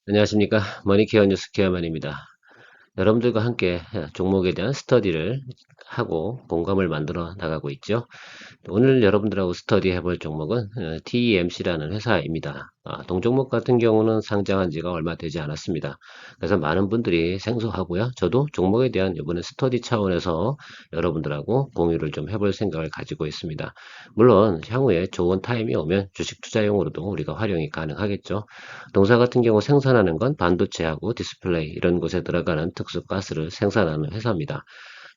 안녕하십니까. 머니케어 뉴스 케어만입니다. 여러분들과 함께 종목에 대한 스터디를 하고 공감을 만들어 나가고 있죠. 오늘 여러분들하고 스터디 해볼 종목은 TEMC라는 회사입니다. 동종목 같은 경우는 상장한 지가 얼마 되지 않았습니다. 그래서 많은 분들이 생소하고요. 저도 종목에 대한 이번에 스터디 차원에서 여러분들하고 공유를 좀 해볼 생각을 가지고 있습니다. 물론 향후에 좋은 타임이 오면 주식 투자용으로도 우리가 활용이 가능하겠죠. 동사 같은 경우 생산하는 건 반도체하고 디스플레이 이런 곳에 들어가는 특수 가스를 생산하는 회사입니다.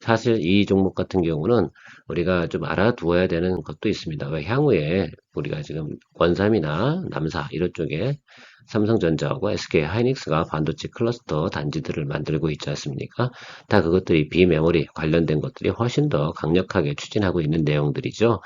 사실 이 종목 같은 경우는 우리가 좀 알아두어야 되는 것도 있습니다. 왜 향후에 우리가 지금 원삼이나 남사 이런 쪽에 삼성전자하고 SK 하이닉스가 반도체 클러스터 단지들을 만들고 있지 않습니까? 다 그것들이 비메모리 관련된 것들이 훨씬 더 강력하게 추진하고 있는 내용들이죠.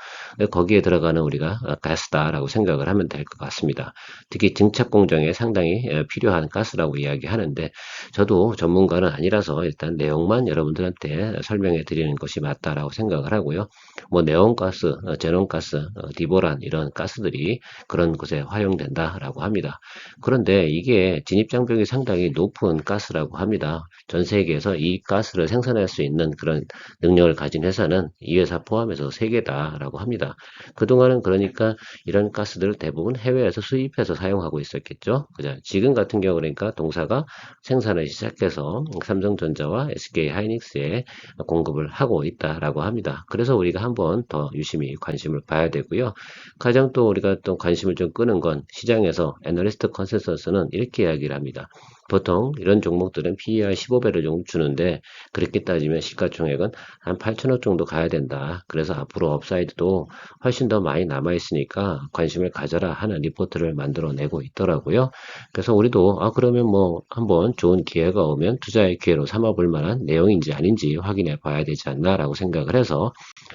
거기에 들어가는 우리가 가스다라고 생각을 하면 될 것 같습니다. 특히 증착 공정에 상당히 필요한 가스라고 이야기하는데 저도 전문가는 아니라서 일단 내용만 여러분들한테 설명해 드리는 것이 맞다라고 생각을 하고요. 뭐 네온가스, 제논가스, 디보란 이런 가스들이 그런 곳에 활용된다라고 합니다. 그런데 이게 진입장벽이 상당히 높은 가스라고 합니다. 전 세계에서 이 가스를 생산할 수 있는 그런 능력을 가진 회사는 이 회사 포함해서 3개다라고 합니다. 그동안은 그러니까 이런 가스들을 대부분 해외에서 수입해서 사용하고 있었겠죠. 그죠? 지금 같은 경우 그러니까 동사가 생산을 시작해서 삼성전자와 SK 하이닉스에 공급을 하고 있다라고 합니다. 그래서 우리가 한번 더 유심히 관심을 봐야 되고요. 가장 또 우리가 또 관심을 좀 끄는 건 시장에서 애널리스트 컨센서스는 이렇게 이야기를 합니다. 보통 이런 종목들은 PER 15배를 좀 주는데 그렇게 따지면 시가총액은 한 8천억 정도 가야 된다. 그래서 앞으로 업사이드도 훨씬 더 많이 남아 있으니까 관심을 가져라 하는 리포트를 만들어내고 있더라고요. 그래서 우리도 그러면 뭐 한번 좋은 기회가 오면 투자의 기회로 삼아볼 만한 내용인지 아닌지 확인해 봐야 되지 않나라고 생각을 해서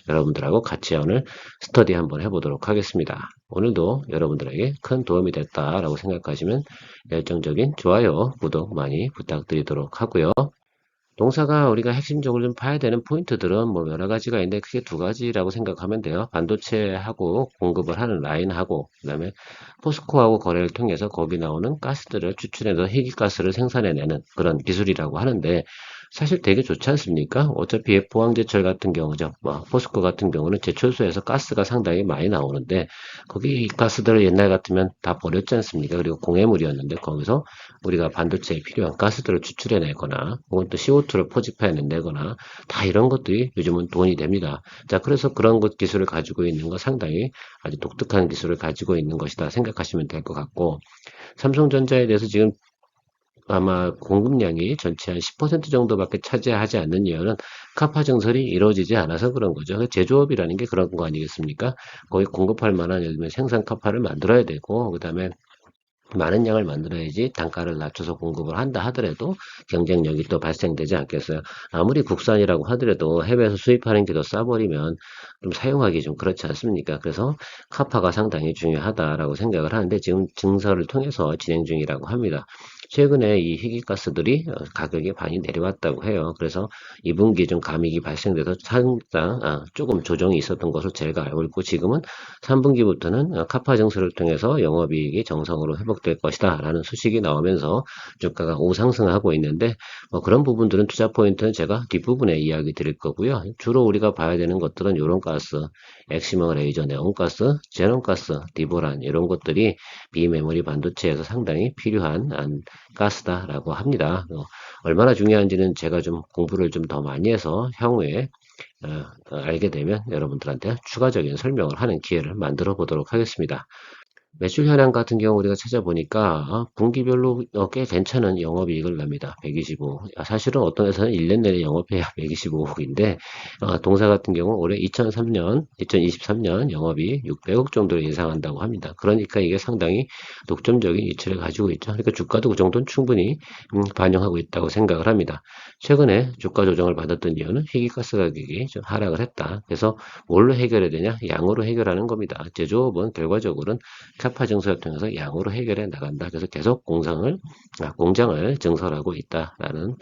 여러분들하고 같이 오늘 스터디 한번 해보도록 하겠습니다. 오늘도 여러분들에게 큰 도움이 됐다라고 생각하시면 열정적인 좋아요, 구독 많이 부탁드리도록 하고요. 동사가 우리가 핵심적으로 좀 봐야 되는 포인트들은 뭐 여러 가지가 있는데 크게 두 가지라고 생각하면 돼요. 반도체하고 공급을 하는 라인하고 그다음에 포스코하고 거래를 통해서 거기 나오는 가스들을 추출해서 희귀가스를 생산해내는 그런 기술이라고 하는데 사실 되게 좋지 않습니까? 어차피 포항제철 같은 경우죠. 뭐 포스코 같은 경우는 제철소에서 가스가 상당히 많이 나오는데 거기 가스들을 옛날 같으면 다 버렸지 않습니까? 그리고 공해물이었는데 거기서 우리가 반도체에 필요한 가스들을 추출해내거나 혹은 또 CO2를 포집해내거나 다 이런 것들이 요즘은 돈이 됩니다. 자, 그래서 그런 것 기술을 가지고 있는 거 상당히 아주 독특한 기술을 가지고 있는 것이다 생각하시면 될 것 같고 삼성전자에 대해서 지금 아마 공급량이 전체 한 10% 정도밖에 차지하지 않는 이유는 카파 증설이 이루어지지 않아서 그런 거죠. 그 제조업이라는 게 그런 거 아니겠습니까? 거기 공급할 만한 예를 들면 생산 카파를 만들어야 되고 그다음에 많은 양을 만들어야지 단가를 낮춰서 공급을 한다 하더라도 경쟁력이 또 발생되지 않겠어요. 아무리 국산이라고 하더라도 해외에서 수입하는 게 더 싸버리면 좀 사용하기 좀 그렇지 않습니까? 그래서 카파가 상당히 중요하다라고 생각을 하는데 지금 증설을 통해서 진행 중이라고 합니다. 최근에 이 희귀가스들이 가격이 많이 내려왔다고 해요. 그래서 2분기 좀 감익이 발생돼서 상당 조금 조정이 있었던 것으로 제가 알고 있고 지금은 3분기부터는 카파 증설을 통해서 영업이익이 정상으로 회복될 것이다 라는 소식이 나오면서 주가가 우상승하고 있는데 뭐 그런 부분들은 투자 포인트는 제가 뒷부분에 이야기 드릴 거고요. 주로 우리가 봐야 되는 것들은 이런 가스, 엑시머 레이저 네온가스, 제논가스, 디보란 이런 것들이 비메모리 반도체에서 상당히 필요한 가스다라고 합니다. 얼마나 중요한지는 제가 좀 공부를 좀 더 많이 해서 향후에 알게 되면 여러분들한테 추가적인 설명을 하는 기회를 만들어 보도록 하겠습니다. 매출 현황 같은 경우 우리가 찾아보니까 분기별로 꽤 괜찮은 영업이익을 납니다. 125. 사실은 어떤 회사는 1년 내내 영업해야 125억인데 동사 같은 경우 올해 2003년, 2023년 영업이익 600억 정도를 예상한다고 합니다. 그러니까 이게 상당히 독점적인 이치를 가지고 있죠. 그러니까 주가도 그 정도는 충분히 반영하고 있다고 생각을 합니다. 최근에 주가 조정을 받았던 이유는 희귀가스 가격이 좀 하락을 했다. 그래서 뭘로 해결해야 되냐? 양으로 해결하는 겁니다. 제조업은 결과적으로는 카파 증설을 통해서 양으로 해결해 나간다. 그래서 계속 공장을 증설하고 있다라는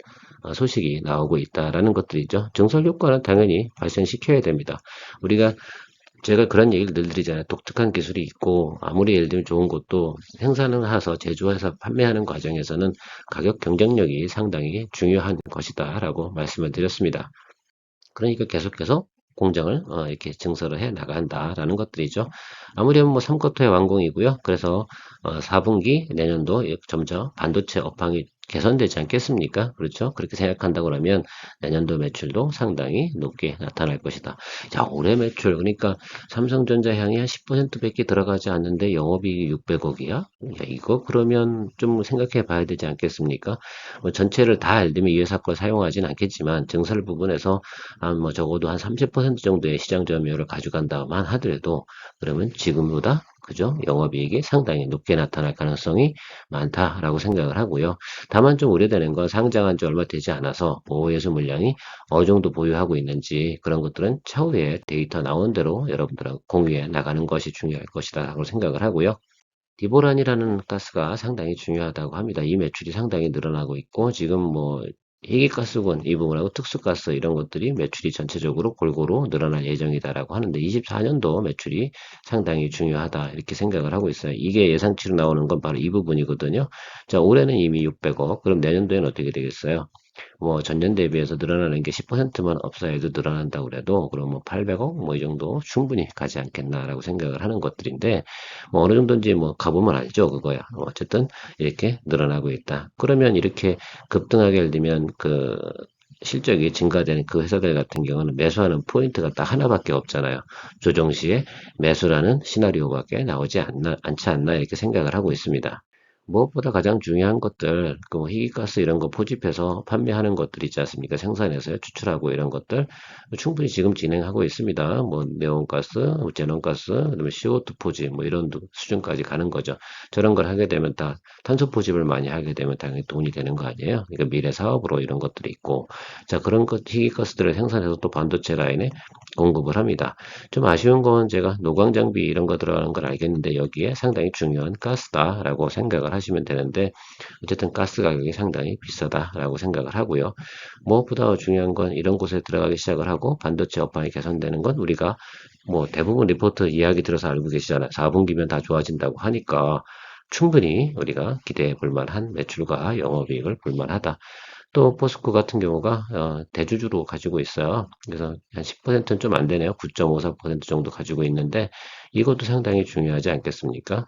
소식이 나오고 있다라는 것들이죠. 증설 효과는 당연히 발생시켜야 됩니다. 우리가 제가 그런 얘기를 늘 드리잖아요. 독특한 기술이 있고 아무리 예를 들면 좋은 것도 생산을 해서 제조해서 판매하는 과정에서는 가격 경쟁력이 상당히 중요한 것이다라고 말씀을 드렸습니다. 그러니까 계속해서 공장을 이렇게 증설을 해 나간다라는 것들이죠. 아무리 뭐 3쿼터의 완공이고요. 그래서 4분기 내년도 점점 반도체 업황이 개선되지 않겠습니까? 그렇죠? 그렇게 생각한다고 그러면 내년도 매출도 상당히 높게 나타날 것이다. 자, 올해 매출 그러니까 삼성전자 향이 한 10%밖에 들어가지 않는데 영업이익이 600억이야? 야, 이거 그러면 좀 생각해 봐야 되지 않겠습니까? 뭐 전체를 다 예를 들면 이 회사 걸 사용하진 않겠지만 증설 부분에서 한 뭐 적어도 한 30% 정도의 시장 점유율을 가져간다만 하더라도 그러면 지금보다 그죠? 영업이익이 상당히 높게 나타날 가능성이 많다라고 생각을 하고요. 다만 좀 우려되는 건 상장한 지 얼마 되지 않아서 보호예수 물량이 어느 정도 보유하고 있는지 그런 것들은 차후에 데이터 나온 대로 여러분들하고 공유해 나가는 것이 중요할 것이다라고 생각을 하고요. 디보란이라는 가스가 상당히 중요하다고 합니다. 이 매출이 상당히 늘어나고 있고 지금 뭐 희귀가스군 이 부분하고 특수가스 이런 것들이 매출이 전체적으로 골고루 늘어날 예정이다라고 하는데 24년도 매출이 상당히 중요하다 이렇게 생각을 하고 있어요. 이게 예상치로 나오는 건 바로 이 부분이거든요. 자, 올해는 이미 600억. 그럼 내년도에는 어떻게 되겠어요? 뭐 전년 대비해서 늘어나는 게 10%만 업사이드 늘어난다고 그래도 그럼 뭐 800억 뭐 이 정도 충분히 가지 않겠나라고 생각을 하는 것들인데 뭐 어느 정도인지 뭐 가보면 알죠 그거야. 어쨌든 이렇게 늘어나고 있다. 그러면 이렇게 급등하게 예를 들면 그 실적이 증가되는 그 회사들 같은 경우는 매수하는 포인트가 딱 하나밖에 없잖아요. 조정 시에 매수라는 시나리오밖에 나오지 않지 않나 이렇게 생각을 하고 있습니다. 무엇보다 가장 중요한 것들, 그뭐 희귀가스 이런 거 포집해서 판매하는 것들 있지 않습니까? 생산해서 추출하고 이런 것들 충분히 지금 진행하고 있습니다. 뭐 네온가스, 뭐 제논가스, 그다음에 CO2 포집 뭐 이런 수준까지 가는 거죠. 저런 걸 하게 되면 다 탄소 포집을 많이 하게 되면 당연히 돈이 되는 거 아니에요? 그러니까 미래 사업으로 이런 것들이 있고, 자 그런 것 희귀가스들을 생산해서 또 반도체 라인에 공급을 합니다. 좀 아쉬운 건 제가 노광 장비 이런 거 들어가는 걸 알겠는데 여기에 상당히 중요한 가스다라고 생각을 하시면 되는데 어쨌든 가스 가격이 상당히 비싸다라고 생각을 하고요. 무엇보다 중요한 건 이런 곳에 들어가기 시작을 하고 반도체 업황이 개선되는 건 우리가 뭐 대부분 리포트 이야기 들어서 알고 계시잖아요. 4분기면 다 좋아진다고 하니까 충분히 우리가 기대해 볼 만한 매출과 영업이익을 볼 만하다. 또 포스코 같은 경우가 대주주로 가지고 있어요. 그래서 한 10%는 좀 안 되네요. 9.54% 정도 가지고 있는데 이것도 상당히 중요하지 않겠습니까?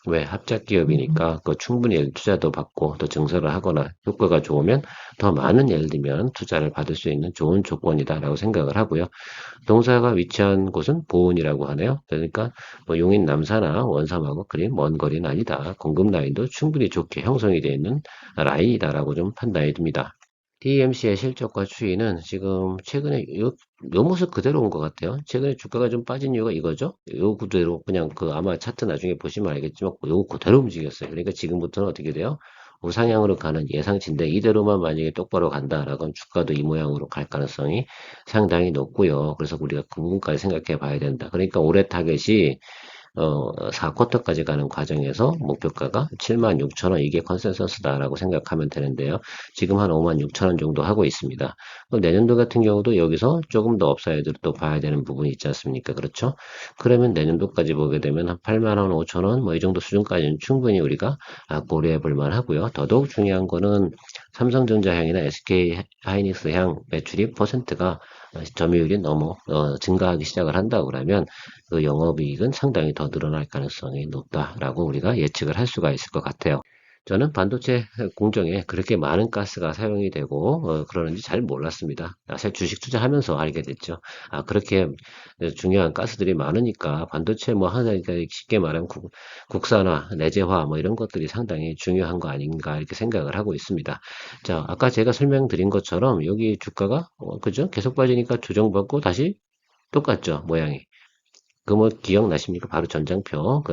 왜 합작 기업이니까 그 충분히 투자도 받고 또 증설을 하거나 효과가 좋으면 더 많은 예를 들면 투자를 받을 수 있는 좋은 조건이다라고 생각을 하고요. 동사가 위치한 곳은 보은이라고 하네요. 그러니까 뭐 용인 남사나 원삼하고 그리 먼 거리는 아니다. 공급 라인도 충분히 좋게 형성이 되어 있는 라인이다라고 좀 판단이 듭니다. DMC의 실적과 추이는 지금 최근에 요 모습 그대로 온 것 같아요. 최근에 주가가 좀 빠진 이유가 이거죠. 요 그대로 그냥 그 아마 차트 나중에 보시면 알겠지만 요 그대로 움직였어요. 그러니까 지금부터는 어떻게 돼요? 우상향으로 가는 예상치인데 이대로만 만약에 똑바로 간다라고 주가도 이 모양으로 갈 가능성이 상당히 높고요. 그래서 우리가 그 부분까지 생각해 봐야 된다. 그러니까 올해 타겟이 4쿼터까지 가는 과정에서 목표가가 76,000원 이게 컨센서스다라고 생각하면 되는데요. 지금 한 56,000원 정도 하고 있습니다. 그럼 내년도 같은 경우도 여기서 조금 더 업사이드를 또 봐야 되는 부분이 있지 않습니까? 그렇죠? 그러면 내년도까지 보게 되면 한 8만원, 5천원 뭐 이 정도 수준까지는 충분히 우리가 고려해 볼 만하고요. 더더욱 중요한 거는 삼성전자향이나 SK 하이닉스향 매출이 퍼센트가 점유율이 너무 증가하기 시작을 한다고 그러면 그 영업이익은 상당히 더 늘어날 가능성이 높다라고 우리가 예측을 할 수가 있을 것 같아요. 저는 반도체 공정에 그렇게 많은 가스가 사용이 되고 그러는지 잘 몰랐습니다. 사실 주식 투자하면서 알게 됐죠. 아 그렇게 중요한 가스들이 많으니까 반도체 뭐 하나 쉽게 말하면 국산화, 내재화 뭐 이런 것들이 상당히 중요한 거 아닌가 이렇게 생각을 하고 있습니다. 자 아까 제가 설명드린 것처럼 여기 주가가 그죠? 계속 빠지니까 조정받고 다시 똑같죠 모양이. 그 뭐 기억나십니까? 바로 전장표.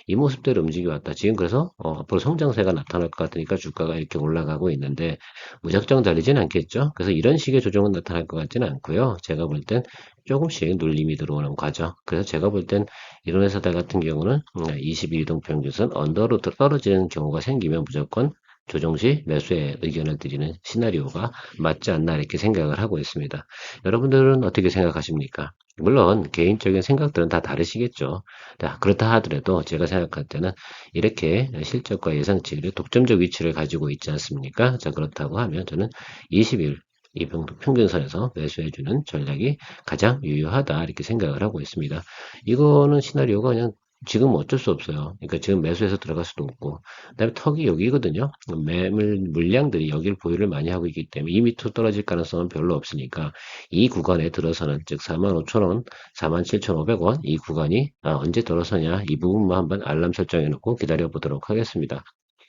이 모습대로 움직여 왔다. 지금 그래서 앞으로 성장세가 나타날 것 같으니까 주가가 이렇게 올라가고 있는데 무작정 달리진 않겠죠. 그래서 이런 식의 조정은 나타날 것 같지는 않고요. 제가 볼 땐 조금씩 눌림이 들어오는 과정. 그래서 제가 볼 땐 이런 회사들 같은 경우는 22이동 평균선 언더로 떨어지는 경우가 생기면 무조건 조정 시 매수의 의견을 드리는 시나리오가 맞지 않나 이렇게 생각을 하고 있습니다. 여러분들은 어떻게 생각하십니까? 물론 개인적인 생각들은 다 다르시겠죠. 자, 그렇다 하더라도 제가 생각할 때는 이렇게 실적과 예상치를 독점적 위치를 가지고 있지 않습니까? 자, 그렇다고 하면 저는 20일 이 평균선에서 매수해주는 전략이 가장 유효하다 이렇게 생각을 하고 있습니다. 이거는 시나리오가 그냥 지금 어쩔 수 없어요. 그러니까 지금 매수해서 들어갈 수도 없고, 그다음에 턱이 여기거든요. 매물 물량들이 여기를 보유를 많이 하고 있기 때문에 이 밑으로 떨어질 가능성은 별로 없으니까 이 구간에 들어서는 즉 45,000원, 47,500원 이 구간이 언제 들어서냐 이 부분만 한번 알람 설정해 놓고 기다려 보도록 하겠습니다.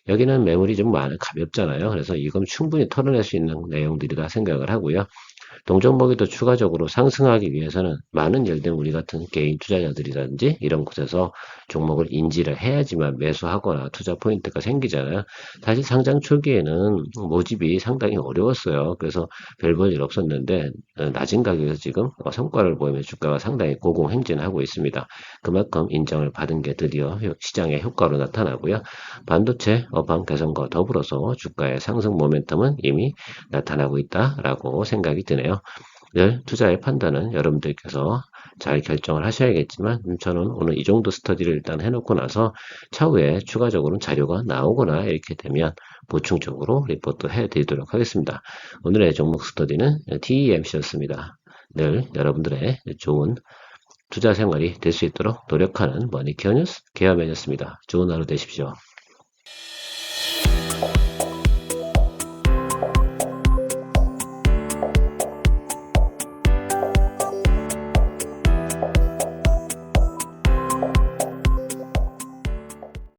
여기는 매물이 좀 가볍잖아요. 그래서 이건 충분히 털어낼 수 있는 내용들이다 생각을 하고요. 동종목이 더 추가적으로 상승하기 위해서는 많은 예를 들면 우리 같은 개인 투자자들이라든지 이런 곳에서 종목을 인지를 해야지만 매수하거나 투자 포인트가 생기잖아요. 사실 상장 초기에는 모집이 상당히 어려웠어요. 그래서 별 볼 일 없었는데 낮은 가격에서 지금 성과를 보이면서 주가가 상당히 고공행진하고 있습니다. 그만큼 인정을 받은 게 드디어 시장의 효과로 나타나고요. 반도체 업황 개선과 더불어서 주가의 상승 모멘텀은 이미 나타나고 있다라고 생각이 드네요. 늘 투자의 판단은 여러분들께서 잘 결정을 하셔야겠지만 저는 오늘 이 정도 스터디를 일단 해놓고 나서 차후에 추가적으로 자료가 나오거나 이렇게 되면 보충적으로 리포트 해드리도록 하겠습니다. 오늘의 종목 스터디는 TEMC였습니다. 늘 여러분들의 좋은 투자 생활이 될 수 있도록 노력하는 머니케어 뉴스 개화면이었습니다. 좋은 하루 되십시오.